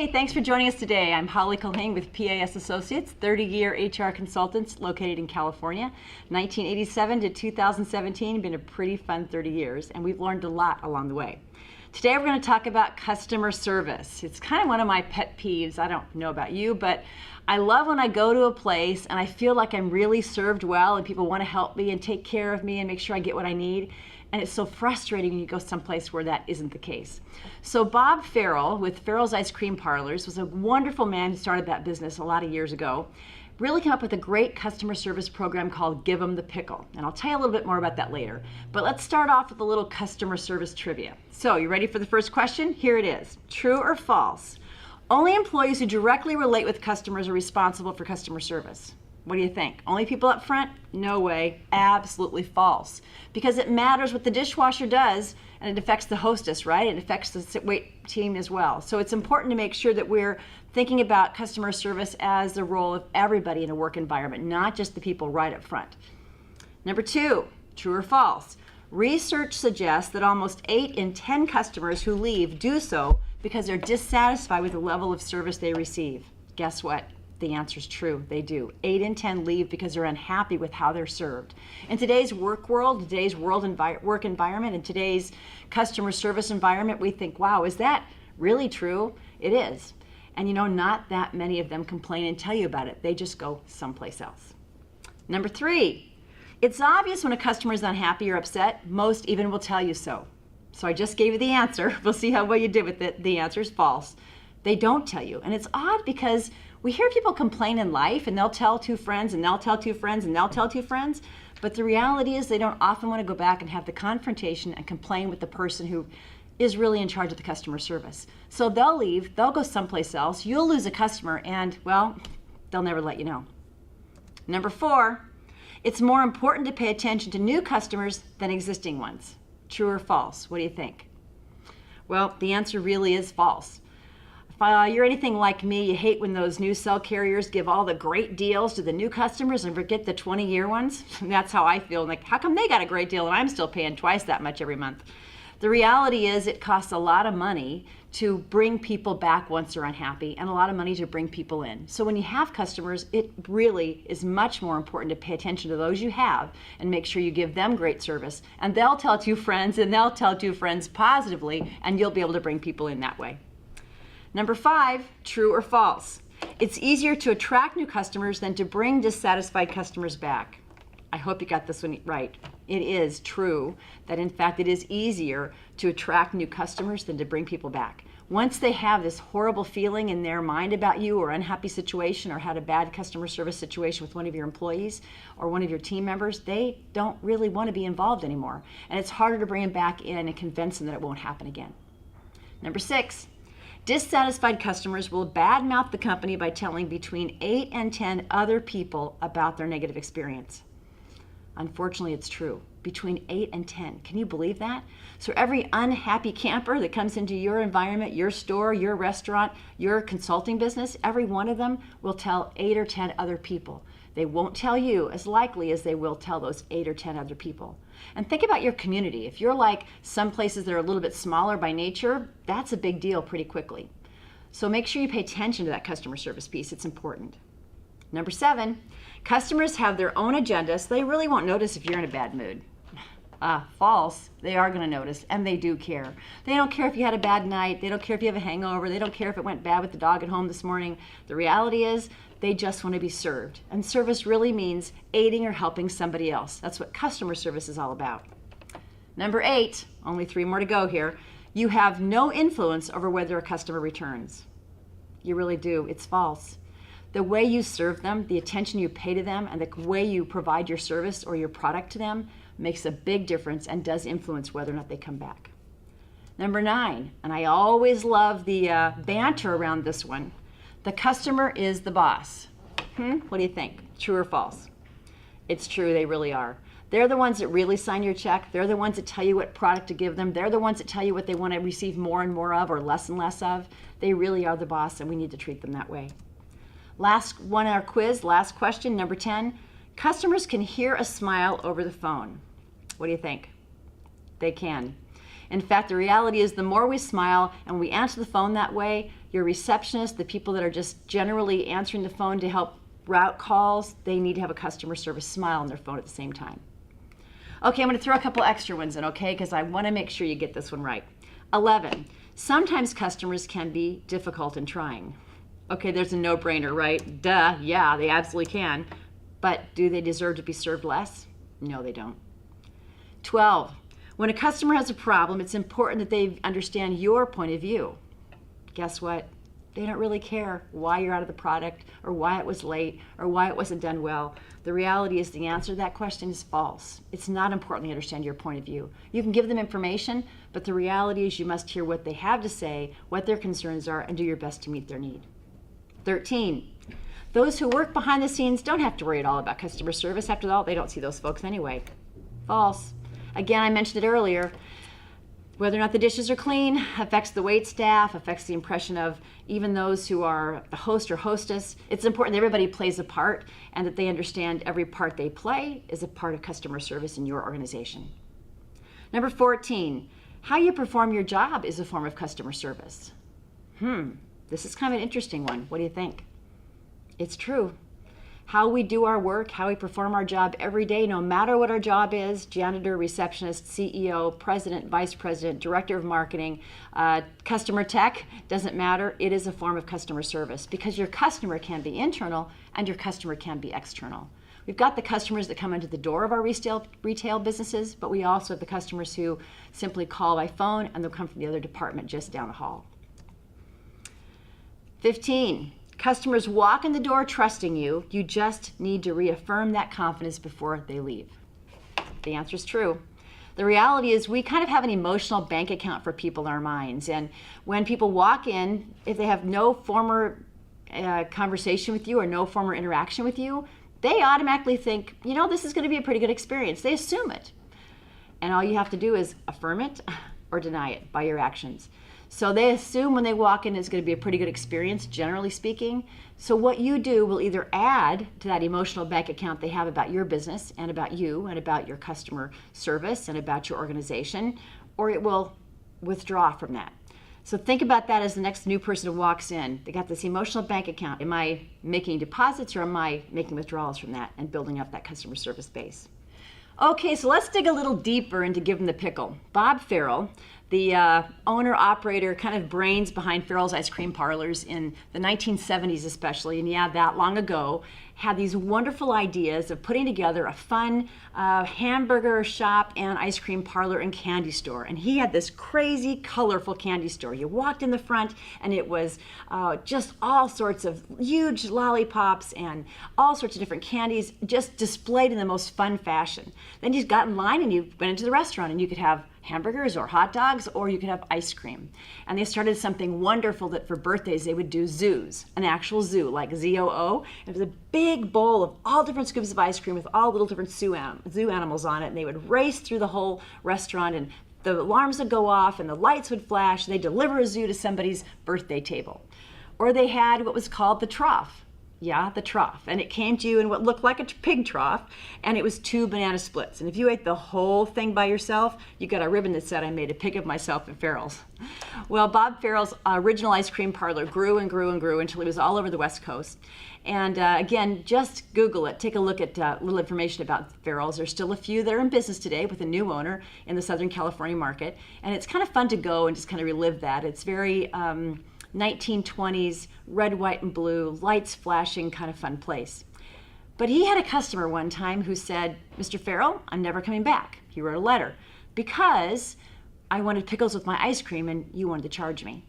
Hey, thanks for joining us today. I'm Holly Culhane with PAS Associates, 30-year HR consultants located in California. 1987 to 2017, been a pretty fun 30 years, and we've learned a lot along the way. Today we're going to talk about customer service. It's kind of one of my pet peeves. I don't know about you, but I love when I go to a place and I feel like I'm really served well and people want to help me and take care of me and make sure I get what I need. And it's so frustrating when you go someplace where that isn't the case. So Bob Farrell with Farrell's Ice Cream Parlors was a wonderful man who started that business a lot of years ago. Really came up with a great customer service program called Give 'em the Pickle. And I'll tell you a little bit more about that later. But let's start off with a little customer service trivia. So you ready for the first question? Here it is. True or false? Only employees who directly relate with customers are responsible for customer service. What do you think? Only people up front? No way. Absolutely false. Because it matters what the dishwasher does, and it affects the hostess, right? It affects the wait team as well. So it's important to make sure that we're thinking about customer service as the role of everybody in a work environment, not just the people right up front. Number two, true or false? Research suggests that almost 8 in 10 customers who leave do so because they're dissatisfied with the level of service they receive. Guess what? The answer is true. They do. 8 in 10 leave because they're unhappy with how they're served. In today's work world, today's work environment, and today's customer service environment, we think, wow, is that really true? It is. And you know, not that many of them complain and tell you about it. They just go someplace else. Number 3, it's obvious when a customer is unhappy or upset. Most even will tell you so. So I just gave you the answer. We'll see how well you did with it. The answer is false. They don't tell you. And it's odd because we hear people complain in life and they'll tell 2 friends and they'll tell 2 friends and they'll tell 2 friends. But the reality is they don't often want to go back and have the confrontation and complain with the person who is really in charge of the customer service. So they'll leave, they'll go someplace else, you'll lose a customer, and well, they'll never let you know. Number 4, it's more important to pay attention to new customers than existing ones. True or false? What do you think? Well, the answer really is false. If you're anything like me, you hate when those new cell carriers give all the great deals to the new customers and forget the 20-year ones. And that's how I feel. Like, how come they got a great deal and I'm still paying twice that much every month? The reality is it costs a lot of money to bring people back once they're unhappy and a lot of money to bring people in. So when you have customers, it really is much more important to pay attention to those you have and make sure you give them great service. And they'll tell 2 friends and they'll tell 2 friends positively, and you'll be able to bring people in that way. Number 5, true or false? It's easier to attract new customers than to bring dissatisfied customers back. I hope you got this one right. It is true that in fact it is easier to attract new customers than to bring people back. Once they have this horrible feeling in their mind about you or unhappy situation or had a bad customer service situation with one of your employees or one of your team members, they don't really want to be involved anymore. And it's harder to bring them back in and convince them that it won't happen again. Number 6, dissatisfied customers will badmouth the company by telling between 8 and 10 other people about their negative experience. Unfortunately, it's true. Between 8 and 10. Can you believe that? So every unhappy camper that comes into your environment, your store, your restaurant, your consulting business, every one of them will tell 8 or 10 other people. They won't tell you as likely as they will tell those 8 or 10 other people. And think about your community. If you're like some places that are a little bit smaller by nature, that's a big deal pretty quickly. So make sure you pay attention to that customer service piece. It's important. Number 7, customers have their own agenda, so they really won't notice if you're in a bad mood. False. They are going to notice, and they do care. They don't care if you had a bad night. They don't care if you have a hangover. They don't care if it went bad with the dog at home this morning. The reality is they just want to be served. And service really means aiding or helping somebody else. That's what customer service is all about. Number 8, only 3 more to go here. You have no influence over whether a customer returns. You really do. It's false. The way you serve them, the attention you pay to them, and the way you provide your service or your product to them makes a big difference and does influence whether or not they come back. Number 9, and I always love the banter around this one. The customer is the boss. What do you think? True or false? It's true, they really are. They're the ones that really sign your check. They're the ones that tell you what product to give them. They're the ones that tell you what they want to receive more and more of or less and less of. They really are the boss, and we need to treat them that way. Last one in our quiz, last question, number 10. Customers can hear a smile over the phone. What do you think? They can. In fact, the reality is the more we smile and we answer the phone that way, your receptionist, the people that are just generally answering the phone to help route calls, they need to have a customer service smile on their phone at the same time. Okay, I'm going to throw a couple extra ones in, okay, because I want to make sure you get this one right. 11, sometimes customers can be difficult and trying. Okay, there's a no-brainer, right? Duh, yeah, they absolutely can. But do they deserve to be served less? No, they don't. 12, when a customer has a problem, it's important that they understand your point of view. Guess what? They don't really care why you're out of the product or why it was late or why it wasn't done well. The reality is the answer to that question is false. It's not important to understand your point of view. You can give them information, but the reality is you must hear what they have to say, what their concerns are, and do your best to meet their need. 13, those who work behind the scenes don't have to worry at all about customer service. After all, they don't see those folks anyway. False. Again, I mentioned it earlier. Whether or not the dishes are clean affects the wait staff, affects the impression of even those who are the host or hostess. It's important that everybody plays a part and that they understand every part they play is a part of customer service in your organization. Number 14, how you perform your job is a form of customer service. This is kind of an interesting one. What do you think? It's true. How we do our work, how we perform our job every day, no matter what our job is, janitor, receptionist, CEO, president, vice president, director of marketing, customer tech, doesn't matter. It is a form of customer service because your customer can be internal and your customer can be external. We've got the customers that come into the door of our retail businesses, but we also have the customers who simply call by phone and they'll come from the other department just down the hall. 15. Customers walk in the door trusting you. You just need to reaffirm that confidence before they leave. The answer is true. The reality is we kind of have an emotional bank account for people in our minds. And when people walk in, if they have no former conversation with you or no former interaction with you, they automatically think, you know, this is going to be a pretty good experience. They assume it. And all you have to do is affirm it or deny it by your actions. So they assume when they walk in it's going to be a pretty good experience, generally speaking. So what you do will either add to that emotional bank account they have about your business and about you and about your customer service and about your organization, or it will withdraw from that. So think about that as the next new person who walks in. They got this emotional bank account. Am I making deposits or am I making withdrawals from that and building up that customer service base? Okay, so let's dig a little deeper into Give 'em the Pickle. Bob Farrell, the owner, operator, kind of brains behind Farrell's Ice Cream Parlors in the 1970s especially, and yeah, that long ago, had these wonderful ideas of putting together a fun hamburger shop and ice cream parlor and candy store. And he had this crazy, colorful candy store. You walked in the front and it was just all sorts of huge lollipops and all sorts of different candies just displayed in the most fun fashion. Then you got in line and you went into the restaurant and you could have hamburgers or hot dogs, or you could have ice cream. And they started something wonderful that for birthdays they would do zoos, an actual zoo, like ZOO. It was a big bowl of all different scoops of ice cream with all little different zoo animals on it, and they would race through the whole restaurant, and the alarms would go off and the lights would flash. They'd deliver a zoo to somebody's birthday table. Or they had what was called the trough. Yeah, the trough. And it came to you in what looked like a pig trough, and it was 2 banana splits. And if you ate the whole thing by yourself, you got a ribbon that said, I made a pig of myself at Farrell's. Well, Bob Farrell's original ice cream parlor grew and grew and grew until it was all over the West Coast. And again, just Google it. Take a look at little information about Farrell's. There's still a few that are in business today with a new owner in the Southern California market. And it's kind of fun to go and just kind of relive that. It's very 1920s, red, white, and blue, lights flashing, kind of fun place. But he had a customer one time who said, Mr. Farrell, I'm never coming back. He wrote a letter because I wanted pickles with my ice cream and you wanted to charge me.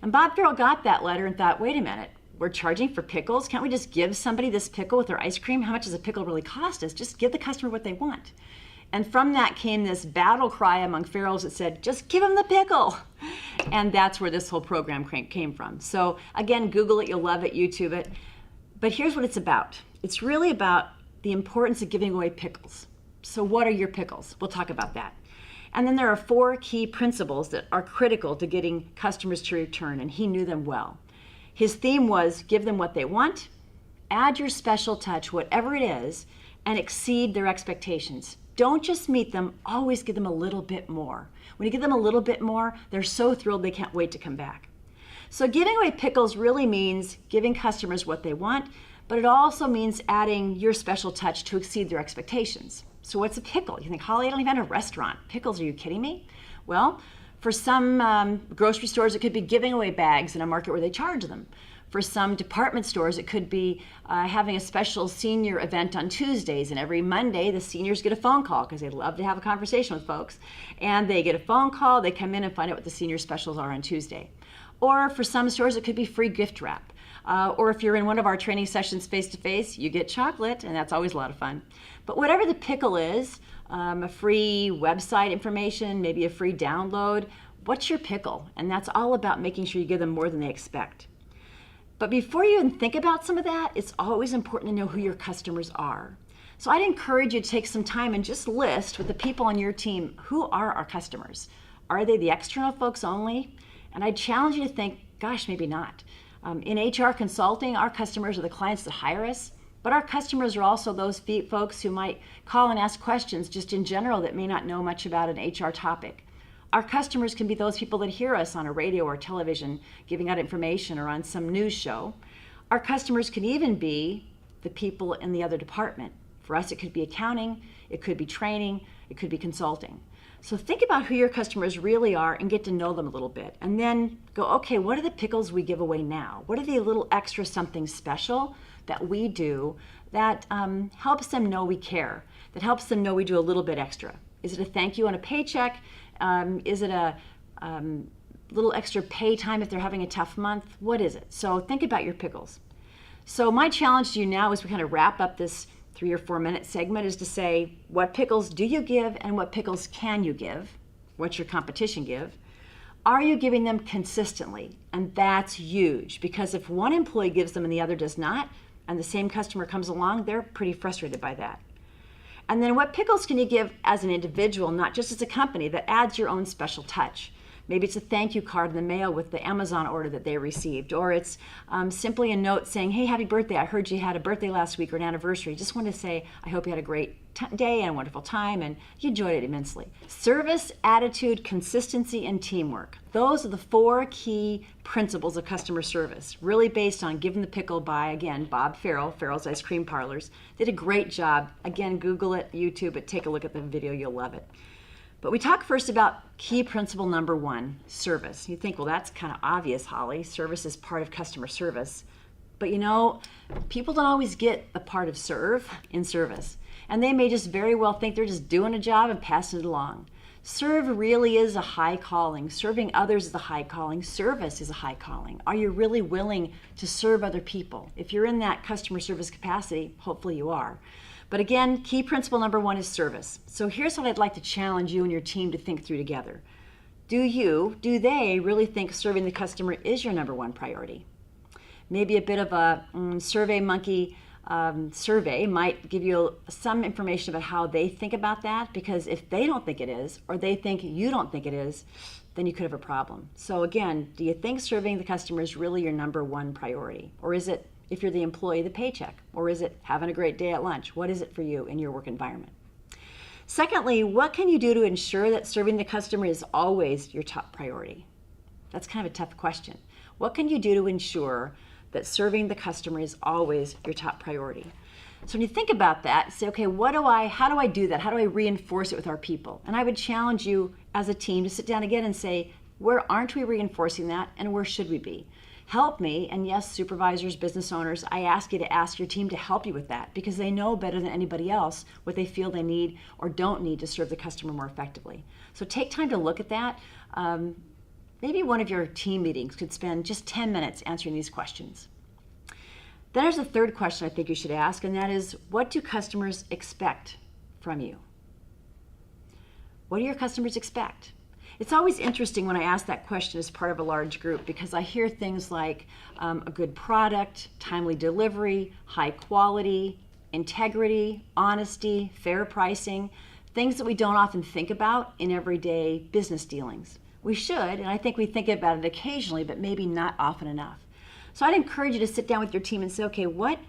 And Bob Farrell got that letter and thought, wait a minute, we're charging for pickles? Can't we just give somebody this pickle with their ice cream? How much does a pickle really cost us? Just give the customer what they want. And from that came this battle cry among Farrell's that said, just give them the pickle. And that's where this whole program came from. So again, Google it, you'll love it, YouTube it. But here's what it's about. It's really about the importance of giving away pickles. So what are your pickles? We'll talk about that. And then there are 4 key principles that are critical to getting customers to return, and he knew them well. His theme was give them what they want, add your special touch, whatever it is, and exceed their expectations. Don't just meet them, always give them a little bit more. When you give them a little bit more, they're so thrilled they can't wait to come back. So giving away pickles really means giving customers what they want, but it also means adding your special touch to exceed their expectations. So what's a pickle? You think, Holly, I don't even have a restaurant. Pickles, are you kidding me? Well, for some grocery stores, it could be giving away bags in a market where they charge them. For some department stores, it could be having a special senior event on Tuesdays, and every Monday the seniors get a phone call because they love to have a conversation with folks. And they get a phone call, they come in and find out what the senior specials are on Tuesday. Or for some stores, it could be free gift wrap. Or if you're in one of our training sessions face-to-face, you get chocolate, and that's always a lot of fun. But whatever the pickle is, a free website information, maybe a free download, what's your pickle? And that's all about making sure you give them more than they expect. But before you even think about some of that, it's always important to know who your customers are. So I'd encourage you to take some time and just list with the people on your team, who are our customers? Are they the external folks only? And I challenge you to think, gosh, maybe not. In HR consulting, our customers are the clients that hire us, but our customers are also those folks who might call and ask questions just in general that may not know much about an HR topic. Our customers can be those people that hear us on a radio or television giving out information or on some news show. Our customers can even be the people in the other department. For us, it could be accounting, it could be training, it could be consulting. So think about who your customers really are and get to know them a little bit. And then go, okay, what are the pickles we give away now? What are the little extra something special that we do that helps them know we care, that helps them know we do a little bit extra? Is it a thank you on a paycheck? Is it a little extra pay time if they're having a tough month? What is it? So think about your pickles. So my challenge to you now as we kind of wrap up this 3 or 4 minute segment is to say, what pickles do you give and what pickles can you give? What's your competition give? Are you giving them consistently? And that's huge, because if one employee gives them and the other does not, and the same customer comes along, they're pretty frustrated by that. And then what pickles can you give as an individual, not just as a company, that adds your own special touch? Maybe it's a thank you card in the mail with the Amazon order that they received, or it's simply a note saying, hey, happy birthday, I heard you had a birthday last week or an anniversary. Just wanted to say, I hope you had a great day and a wonderful time and you enjoyed it immensely. Service, attitude, consistency, and teamwork. Those are the 4 key principles of customer service, really based on Given the Pickle by, again, Bob Farrell, Farrell's Ice Cream Parlors. Did a great job. Again, Google it, YouTube it, take a look at the video, you'll love it. But we talk first about key principle number 1, service. You think, well, that's kind of obvious, Holly. Service is part of customer service. But you know, people don't always get the part of serve in service. And they may just very well think they're just doing a job and passing it along. Serve really is a high calling. Serving others is a high calling. Service is a high calling. Are you really willing to serve other people? If you're in that customer service capacity, hopefully you are. But again, key principle number 1 is service. So here's what I'd like to challenge you and your team to think through together. Do they really think serving the customer is your number 1 priority? Maybe a bit of a Survey Monkey survey might give you some information about how they think about that, because if they don't think it is, or they think you don't think it is, then you could have a problem. So again, do you think serving the customer is really your number 1 priority? Or is it, if you're the employee, the paycheck? Or is it having a great day at lunch? What is it for you in your work environment? Secondly, what can you do to ensure that serving the customer is always your top priority? That's kind of a tough question. What can you do to ensure that serving the customer is always your top priority? So when you think about that, say, okay, how do I do that? How do I reinforce it with our people? And I would challenge you as a team to sit down again and say, where aren't we reinforcing that, and where should we be? Help me, and yes, supervisors, business owners, I ask you to ask your team to help you with that, because they know better than anybody else what they feel they need or don't need to serve the customer more effectively. So take time to look at that. Maybe one of your team meetings could spend just 10 minutes answering these questions. Then there's a third question I think you should ask, and that is, what do customers expect from you? What do your customers expect? It's always interesting when I ask that question as part of a large group, because I hear things like a good product, timely delivery, high quality, integrity, honesty, fair pricing, things that we don't often think about in everyday business dealings. We should, and I think we think about it occasionally, but maybe not often enough. So I'd encourage you to sit down with your team and say, okay, what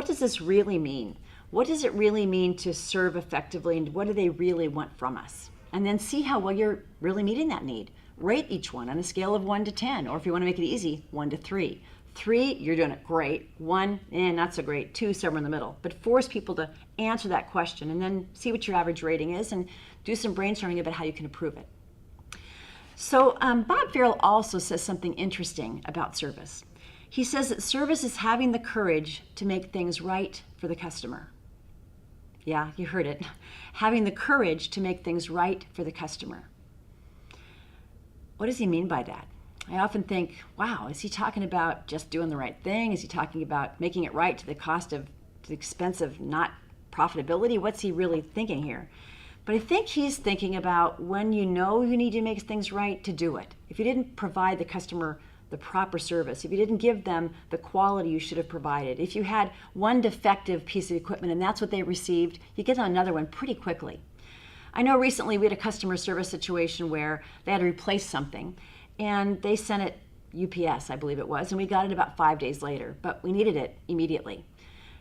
does this really mean? What does it really mean to serve effectively, and what do they really want from us? And then see how well you're really meeting that need. rate each one on a scale of 1 to 10, or if you want to make it easy, 1 to 3. 3, you're doing it great. 1, not so great. 2, somewhere in the middle. But force people to answer that question and then see what your average rating is and do some brainstorming about how you can improve it. So Bob Farrell also says something interesting about service. He says that service is having the courage to make things right for the customer. Yeah, you heard it. Having the courage to make things right for the customer. What does he mean by that? I often think, wow, is he talking about just doing the right thing? Is he talking about making it right to the expense of not profitability? What's he really thinking here? But I think he's thinking about when you know you need to make things right, to do it. If you didn't provide the customer the proper service, if you didn't give them the quality you should have provided, if you had one defective piece of equipment and that's what they received, you get on another one pretty quickly. I know recently we had a customer service situation where they had to replace something and they sent it UPS, I believe it was, and we got it about 5 days later, but we needed it immediately.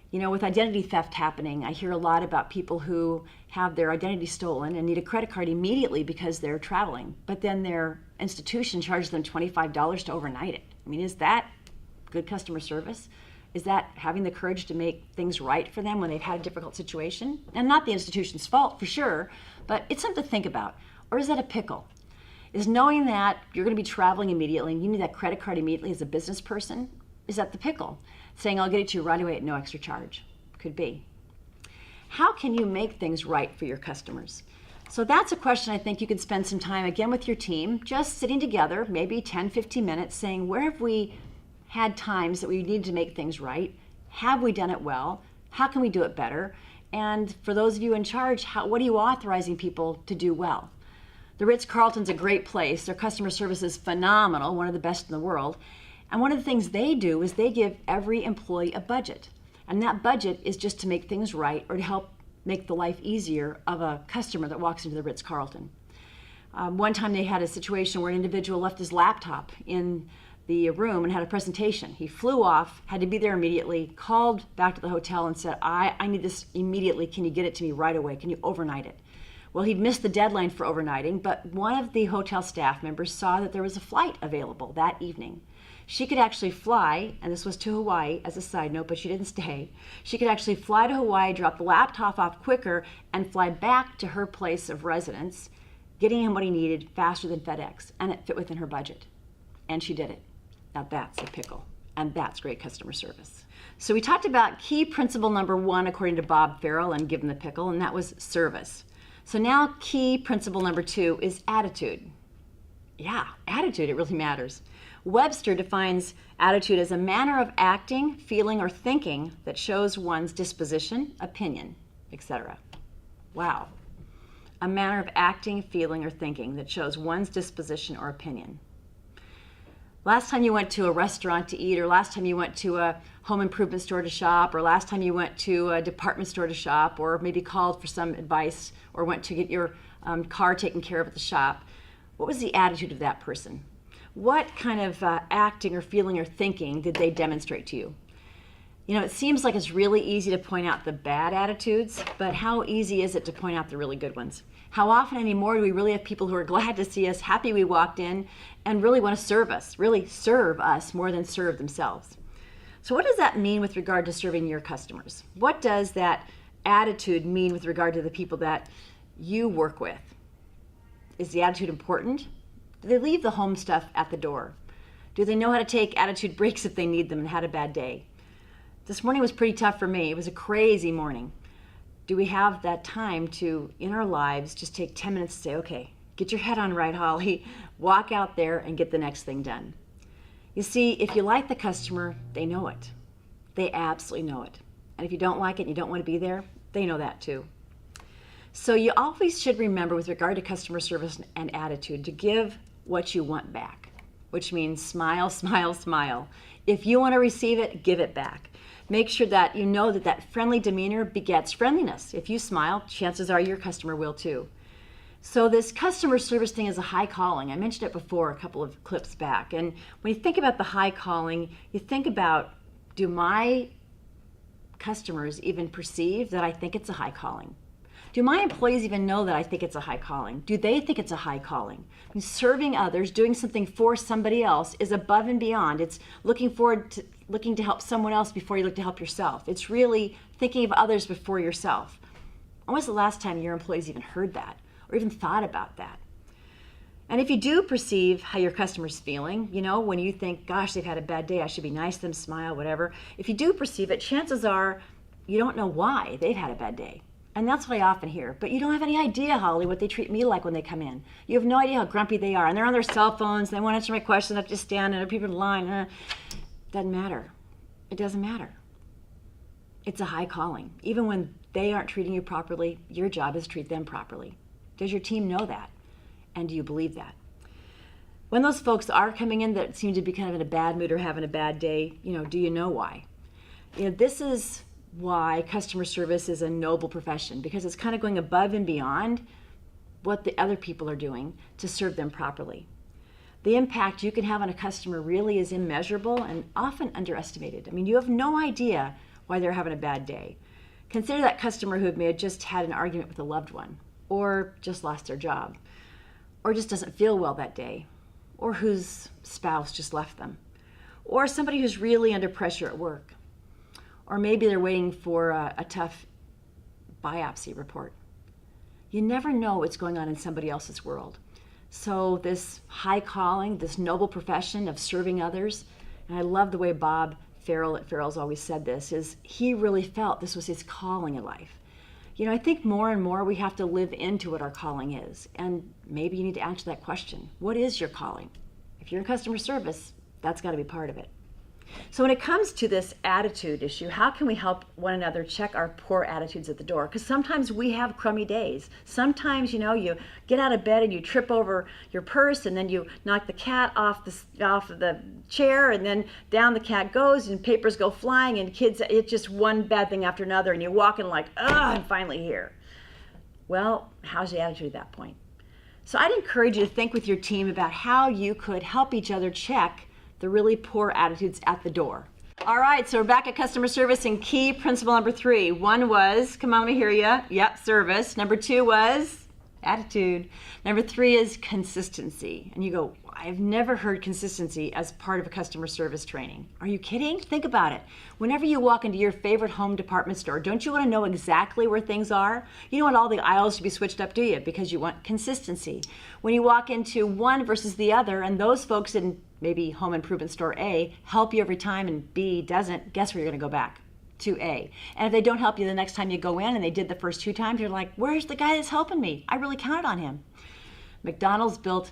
You know, with identity theft happening, I hear a lot about people who have their identity stolen and need a credit card immediately because they're traveling, but then their institution charges them $25 to overnight it. I mean, is that good customer service? Is that having the courage to make things right for them when they've had a difficult situation? And not the institution's fault, for sure, but it's something to think about. Or is that a pickle? Is knowing that you're going to be traveling immediately and you need that credit card immediately as a business person, is that the pickle? Saying, I'll get it to you right away at no extra charge. Could be. How can you make things right for your customers? So that's a question I think you could spend some time again with your team, just sitting together, maybe 10, 15 minutes, saying, where have we had times that we need to make things right? Have we done it well? How can we do it better? And for those of you in charge, what are you authorizing people to do well? The Ritz-Carlton's a great place. Their customer service is phenomenal, one of the best in the world. And one of the things they do is they give every employee a budget. And that budget is just to make things right or to help make the life easier of a customer that walks into the Ritz-Carlton. One time they had a situation where an individual left his laptop in the room and had a presentation. He flew off, had to be there immediately, called back to the hotel and said, I need this immediately. Can you get it to me right away? Can you overnight it? Well, he'd missed the deadline for overnighting, but one of the hotel staff members saw that there was a flight available that evening. She could actually fly, and this was to Hawaii as a side note, but she didn't stay. She could actually fly to Hawaii, drop the laptop off quicker, and fly back to her place of residence, getting him what he needed faster than FedEx, and it fit within her budget. And she did it. Now that's a pickle, and that's great customer service. So we talked about key principle number 1 according to Bob Farrell, and give him the pickle, and that was service. So now key principle number 2 is attitude. Yeah, attitude, it really matters. Webster defines attitude as a manner of acting, feeling, or thinking that shows one's disposition, opinion, etc. Wow. A manner of acting, feeling, or thinking that shows one's disposition or opinion. Last time you went to a restaurant to eat, or last time you went to a home improvement store to shop, or last time you went to a department store to shop, or maybe called for some advice, or went to get your car taken care of at the shop, what was the attitude of that person? What kind of acting or feeling or thinking did they demonstrate to you? You know, it seems like it's really easy to point out the bad attitudes, but how easy is it to point out the really good ones? How often anymore do we really have people who are glad to see us, happy we walked in, and really want to serve us, really serve us more than serve themselves? So what does that mean with regard to serving your customers? What does that attitude mean with regard to the people that you work with? Is the attitude important? Do they leave the home stuff at the door? Do they know how to take attitude breaks if they need them and had a bad day? This morning was pretty tough for me. It was a crazy morning. Do we have that time to, in our lives, just take 10 minutes to say, okay, get your head on right, Holly, walk out there and get the next thing done? You see, if you like the customer, they know it. They absolutely know it. And if you don't like it and you don't want to be there, they know that too. So you always should remember with regard to customer service and attitude to give what you want back, which means smile, smile, smile. If you want to receive it, give it back. Make sure that you know that that friendly demeanor begets friendliness. If you smile, chances are your customer will too. So this customer service thing is a high calling. I mentioned it before a couple of clips back. And when you think about the high calling, you think about, do my customers even perceive that I think it's a high calling? Do my employees even know that I think it's a high calling? Do they think it's a high calling? I mean, serving others, doing something for somebody else is above and beyond. It's looking to help someone else before you look to help yourself. It's really thinking of others before yourself. When was the last time your employees even heard that or even thought about that? And if you do perceive how your customer's feeling, when you think, gosh, they've had a bad day, I should be nice to them, smile, whatever. If you do perceive it, chances are you don't know why they've had a bad day. And that's what I often hear. But you don't have any idea, Holly, what they treat me like when they come in. You have no idea how grumpy they are. And they're on their cell phones. And they won't answer my questions. I have to stand and other people in line. Doesn't matter. It doesn't matter. It's a high calling. Even when they aren't treating you properly, your job is to treat them properly. Does your team know that? And do you believe that? When those folks are coming in that seem to be kind of in a bad mood or having a bad day, do you know why? This is why customer service is a noble profession, because it's kind of going above and beyond what the other people are doing to serve them properly. The impact you can have on a customer really is immeasurable and often underestimated. I mean, you have no idea why they're having a bad day. Consider that customer who may have just had an argument with a loved one, or just lost their job, or just doesn't feel well that day, or whose spouse just left them, or somebody who's really under pressure at work. Or maybe they're waiting for a tough biopsy report. You never know what's going on in somebody else's world. So this high calling, this noble profession of serving others, and I love the way Bob Farrell at Farrell's always said this, is he really felt this was his calling in life. I think more and more we have to live into what our calling is. And maybe you need to answer that question. What is your calling? If you're in customer service, that's got to be part of it. So when it comes to this attitude issue, how can we help one another check our poor attitudes at the door? Because sometimes we have crummy days. Sometimes, you get out of bed and you trip over your purse, and then you knock the cat off of the chair, and then down the cat goes, and papers go flying, and kids, it's just one bad thing after another, and you're walking like, I'm finally here. Well, how's the attitude at that point? So I'd encourage you to think with your team about how you could help each other check the really poor attitudes at the door. All right, so we're back at customer service, and key principle number 3. One was, come on, let me hear you. Yep, service. Number 2 was attitude. Number 3 is consistency. And you go, I've never heard consistency as part of a customer service training. Are you kidding? Think about it. Whenever you walk into your favorite home department store, don't you want to know exactly where things are? You don't want all the aisles to be switched up, do you? Because you want consistency. When you walk into one versus the other, and those folks in maybe home improvement store A help you every time and B doesn't, guess where you're going to go back? To A. And if they don't help you the next time you go in and they did the first 2 times, you're like, where's the guy that's helping me? I really counted on him. McDonald's built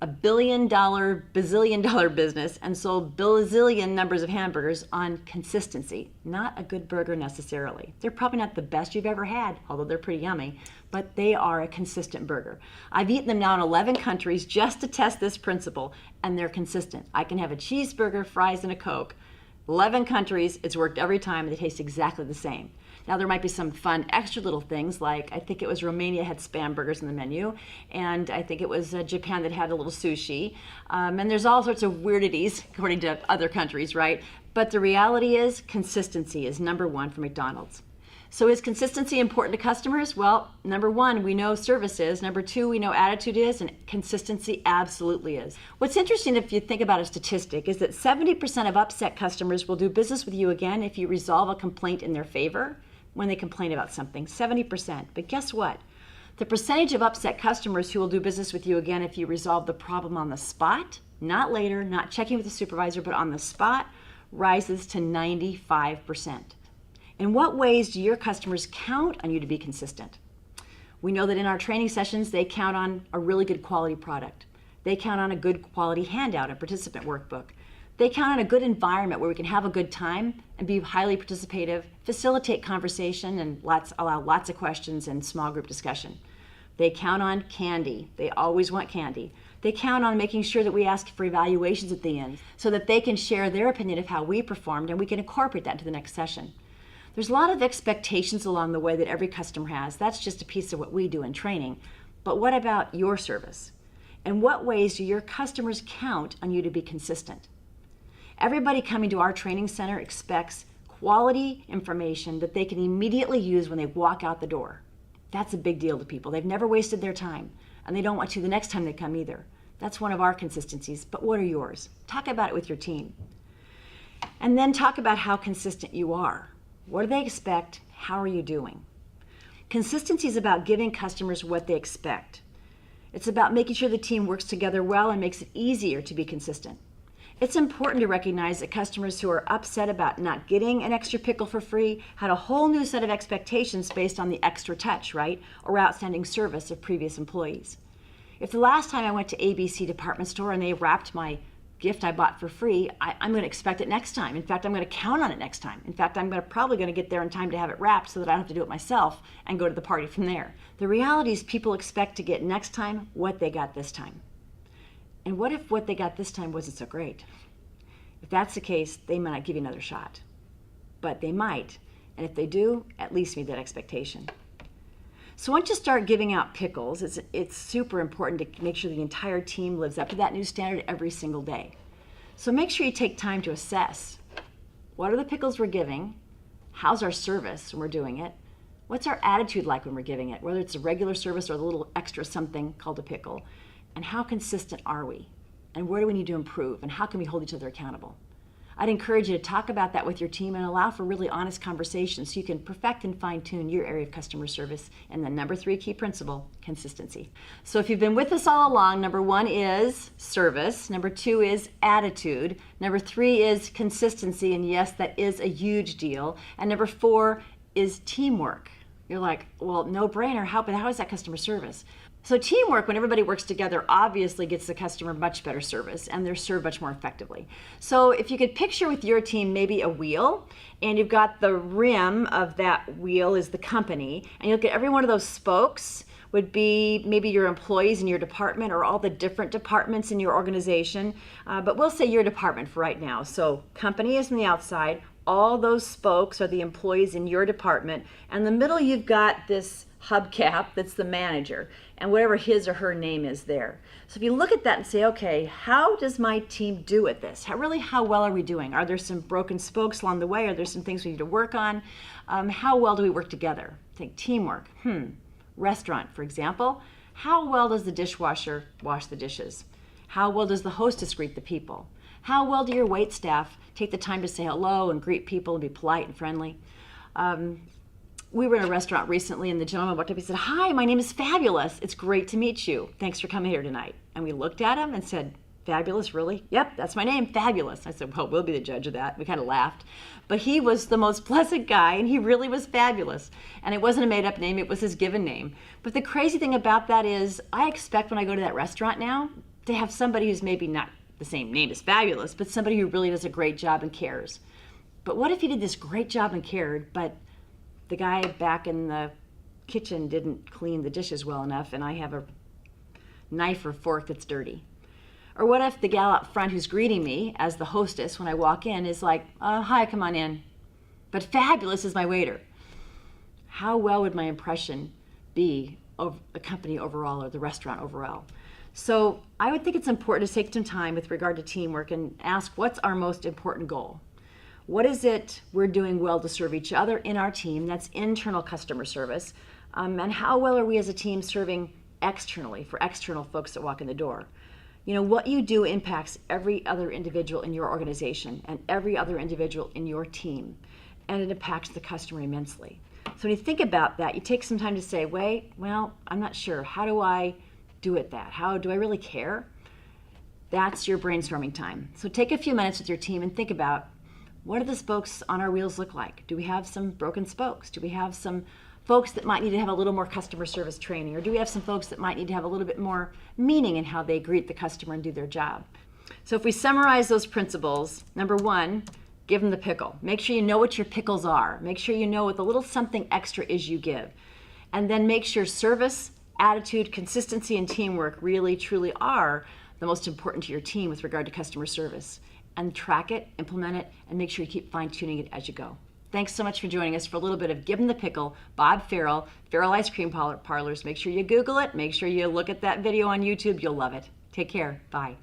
a $1 billion, bazillion dollar business and sold bazillion numbers of hamburgers on consistency. Not a good burger necessarily. They're probably not the best you've ever had, although they're pretty yummy, but they are a consistent burger. I've eaten them now in 11 countries just to test this principle, and they're consistent. I can have a cheeseburger, fries, and a Coke. 11 countries, it's worked every time, and they taste exactly the same. Now there might be some fun extra little things, like I think it was Romania had Spam burgers in the menu, and I think it was Japan that had a little sushi, and there's all sorts of weirdities according to other countries, right? But the reality is consistency is number 1 for McDonald's. So is consistency important to customers? Well, number 1, we know service is. Number 2, we know attitude is, and consistency absolutely is. What's interesting, if you think about a statistic, is that 70% of upset customers will do business with you again if you resolve a complaint in their favor when they complain about something. 70%. But guess what? The percentage of upset customers who will do business with you again if you resolve the problem on the spot, not later, not checking with the supervisor, but on the spot, rises to 95%. In what ways do your customers count on you to be consistent? We know that in our training sessions, they count on a really good quality product. They count on a good quality handout, a participant workbook. They count on a good environment where we can have a good time and be highly participative, facilitate conversation, and allow lots of questions and small group discussion. They count on candy. They always want candy. They count on making sure that we ask for evaluations at the end so that they can share their opinion of how we performed and we can incorporate that into the next session. There's a lot of expectations along the way that every customer has. That's just a piece of what we do in training. But what about your service? In what ways do your customers count on you to be consistent? Everybody coming to our training center expects quality information that they can immediately use when they walk out the door. That's a big deal to people. They've never wasted their time, and they don't want to the next time they come either. That's one of our consistencies, but what are yours? Talk about it with your team. And then talk about how consistent you are. What do they expect? How are you doing? Consistency is about giving customers what they expect. It's about making sure the team works together well and makes it easier to be consistent. It's important to recognize that customers who are upset about not getting an extra pickle for free had a whole new set of expectations based on the extra touch, right? Or outstanding service of previous employees. If the last time I went to ABC department store and they wrapped my gift I bought for free, I'm going to expect it next time. In fact, I'm going to count on it next time. In fact, I'm probably going to get there in time to have it wrapped so that I don't have to do it myself and go to the party from there. The reality is people expect to get next time what they got this time. And what if what they got this time wasn't so great? If that's the case, they might not give you another shot. But they might. And if they do, at least meet that expectation. So once you start giving out pickles, it's super important to make sure the entire team lives up to that new standard every single day. So make sure you take time to assess. What are the pickles we're giving? How's our service when we're doing it? What's our attitude like when we're giving it, whether it's a regular service or a little extra something called a pickle? And how consistent are we? And where do we need to improve? And how can we hold each other accountable? I'd encourage you to talk about that with your team and allow for really honest conversations so you can perfect and fine-tune your area of customer service. And the number 3 key principle, consistency. So if you've been with us all along, number 1 is service, number 2 is attitude, number 3 is consistency, and yes, that is a huge deal, and number 4 is teamwork. You're like, well, no brainer, how is that customer service? So teamwork, when everybody works together, obviously gets the customer much better service, and they're served much more effectively. So if you could picture with your team maybe a wheel, and you've got the rim of that wheel is the company, and you look at every one of those spokes would be maybe your employees in your department or all the different departments in your organization, but we'll say your department for right now. So company is on the outside, all those spokes are the employees in your department, and in the middle you've got this hubcap that's the manager and whatever his or her name is there. So if you look at that and say, okay, how does my team do at this? How well are we doing? Are there some broken spokes along the way? Are there some things we need to work on? How well do we work together? Think teamwork. Restaurant, for example. How well does the dishwasher wash the dishes? How well does the hostess greet the people? How well do your wait staff take the time to say hello and greet people and be polite and friendly? We were in a restaurant recently and the gentleman walked up and said, "Hi, my name is Fabulous. It's great to meet you. Thanks for coming here tonight." And we looked at him and said, "Fabulous, really?" "Yep, that's my name, Fabulous." I said, "Well, we'll be the judge of that." We kind of laughed. But he was the most pleasant guy and he really was fabulous. And it wasn't a made up name, it was his given name. But the crazy thing about that is I expect when I go to that restaurant now to have somebody who's maybe not the same name as Fabulous, but somebody who really does a great job and cares. But what if he did this great job and cared, but the guy back in the kitchen didn't clean the dishes well enough and I have a knife or fork that's dirty? Or what if the gal up front who's greeting me as the hostess when I walk in is like, "Hi, come on in," but Fabulous is my waiter? How well would my impression be of the company overall or the restaurant overall? So I would think it's important to take some time with regard to teamwork and ask, what's our most important goal? What is it we're doing well to serve each other in our team? That's internal customer service. And how well are we as a team serving externally for external folks that walk in the door? You know, what you do impacts every other individual in your organization and every other individual in your team, and it impacts the customer immensely. So when you think about that, you take some time to say, wait, well, I'm not sure. How do I do it that? How do I really care? That's your brainstorming time. So take a few minutes with your team and think about, what do the spokes on our wheels look like? Do we have some broken spokes? Do we have some folks that might need to have a little more customer service training? Or do we have some folks that might need to have a little bit more meaning in how they greet the customer and do their job? So if we summarize those principles, number 1, give them the pickle. Make sure you know what your pickles are. Make sure you know what the little something extra is you give. And then make sure service, attitude, consistency, and teamwork really, truly are the most important to your team with regard to customer service. And track it, implement it, and make sure you keep fine-tuning it as you go. Thanks so much for joining us for a little bit of Give 'em the Pickle, Bob Farrell, Farrell Ice Cream Parlors. Make sure you Google it. Make sure you look at that video on YouTube. You'll love it. Take care. Bye.